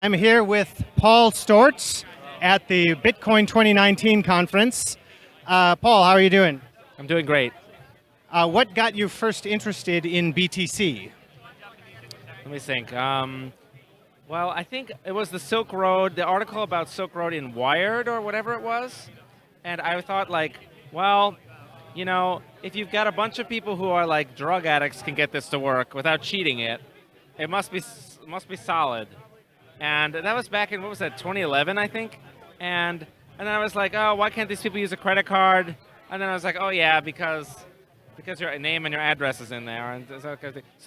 I'm here with Paul Sztorc at the Bitcoin 2019 conference. Paul, how are you doing? I'm doing great. What got you first interested in BTC? Let me think. Well, I think it was the Silk Road, the article about Silk Road in Wired or whatever it was. And I thought well, if you've got a bunch of people who are like drug addicts can get this to work without cheating it, it must be solid. And that was back in, what was that, 2011, I think? And then I was like, oh, why can't these people use a credit card? And then I was like, oh yeah, because your name and your address is in there. And so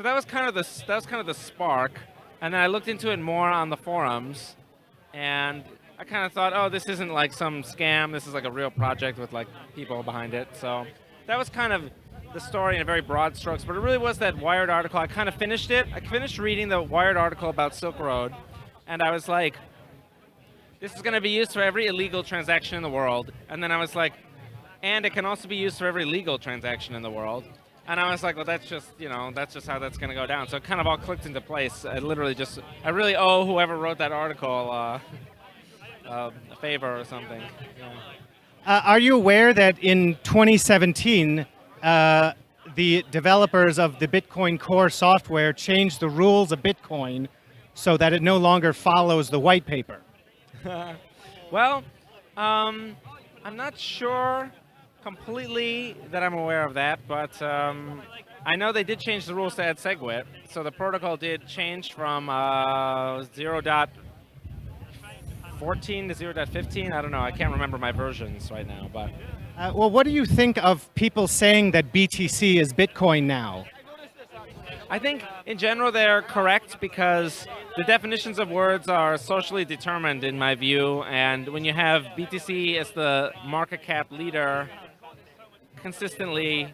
that was kind of the spark. And then I looked into it more on the forums, and I kind of thought, oh, this isn't like some scam. This is like a real project with like people behind it. So that was kind of the story in a very broad strokes. But it really was that Wired article. I kind of finished it. I finished reading the Wired article about Silk Road. And I was like, this is going to be used for every illegal transaction in the world. And then I was like, and it can also be used for every legal transaction in the world. And I was like, well, that's just how that's going to go down. So it kind of all clicked into place. I really owe whoever wrote that article a favor or something. Yeah. Are you aware that in 2017, the developers of the Bitcoin Core software changed the rules of Bitcoin so that it no longer follows the white paper? Well, I'm not sure completely that I'm aware of that, but I know they did change the rules to add SegWit, so the protocol did change from 0.14 to 0.15. I don't know, I can't remember my versions right now, but... Well, what do you think of people saying that BTC is Bitcoin now? I think, in general, they're correct because the definitions of words are socially determined, in my view, and when you have BTC as the market cap leader consistently,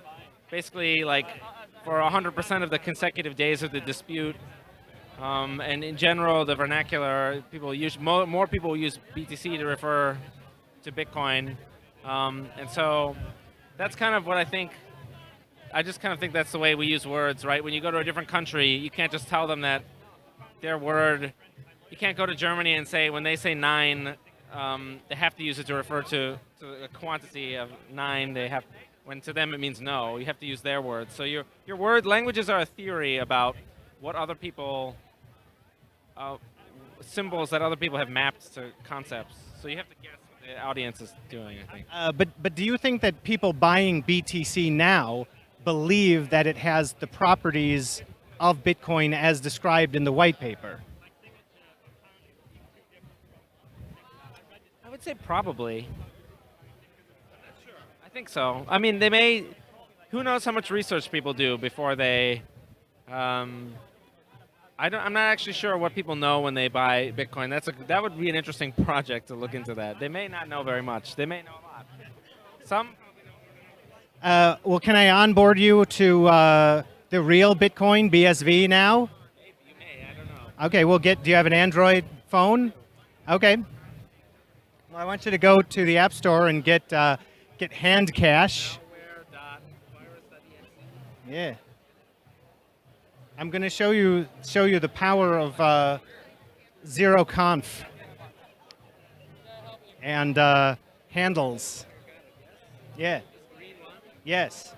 basically like for 100% of the consecutive days of the dispute, and in general, the vernacular, more people use BTC to refer to Bitcoin, and so that's kind of what I think. I just kind of think that's the way we use words, right? When you go to a different country, you can't just tell them that their word, you can't go to Germany and say, when they say 9, they have to use it to refer to a quantity of 9. When to them it means no, you have to use their words. So your languages are a theory about what other people, symbols that other people have mapped to concepts. So you have to guess what the audience is doing, I think. But do you think that people buying BTC now believe that it has the properties of Bitcoin as described in the white paper? I would say probably. I think so. I mean, they may. Who knows how much research people do before they. I'm not actually sure what people know when they buy Bitcoin. That would be an interesting project to look into that. They may not know very much. They may know a lot. Some. Well, can I onboard you to the real Bitcoin BSV now? Maybe you may. I don't know. Okay, do you have an Android phone? Okay. Well, I want you to go to the App Store and get Hand Cash. Yeah. I'm going to show you the power of ZeroConf and handles. Yeah. Yes.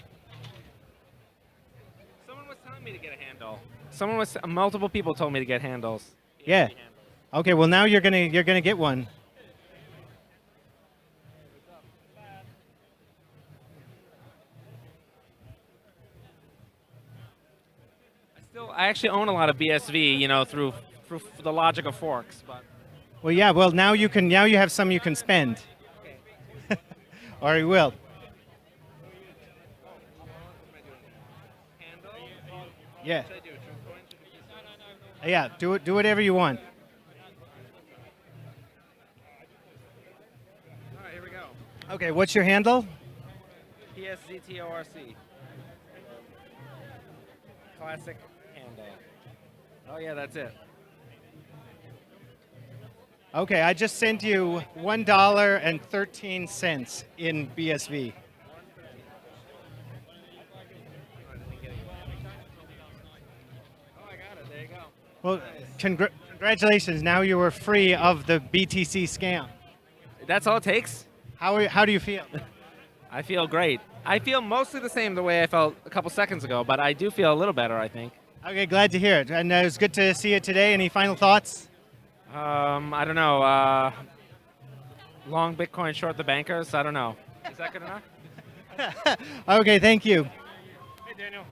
Someone was telling me to get a handle. Multiple people told me to get handles. Yeah. Okay. Well, now you're gonna get one. I actually own a lot of BSV, through the logic of forks, but. Well, yeah. Well, now you have some you can spend. Okay. Or you will. Yeah. Yeah, do whatever you want. All right, here we go. Okay, what's your handle? PSZTORC. Classic handle. Oh yeah, that's it. Okay, I just sent you $1.13 in BSV. Well, Congratulations. Now you are free of the BTC scam. That's all it takes? How do you feel? I feel great. I feel mostly the same the way I felt a couple seconds ago, but I do feel a little better, I think. Okay, glad to hear it. And it was good to see you today. Any final thoughts? I don't know. Long Bitcoin, short the bankers. I don't know. Is that good enough? Okay, thank you. Hey, Daniel.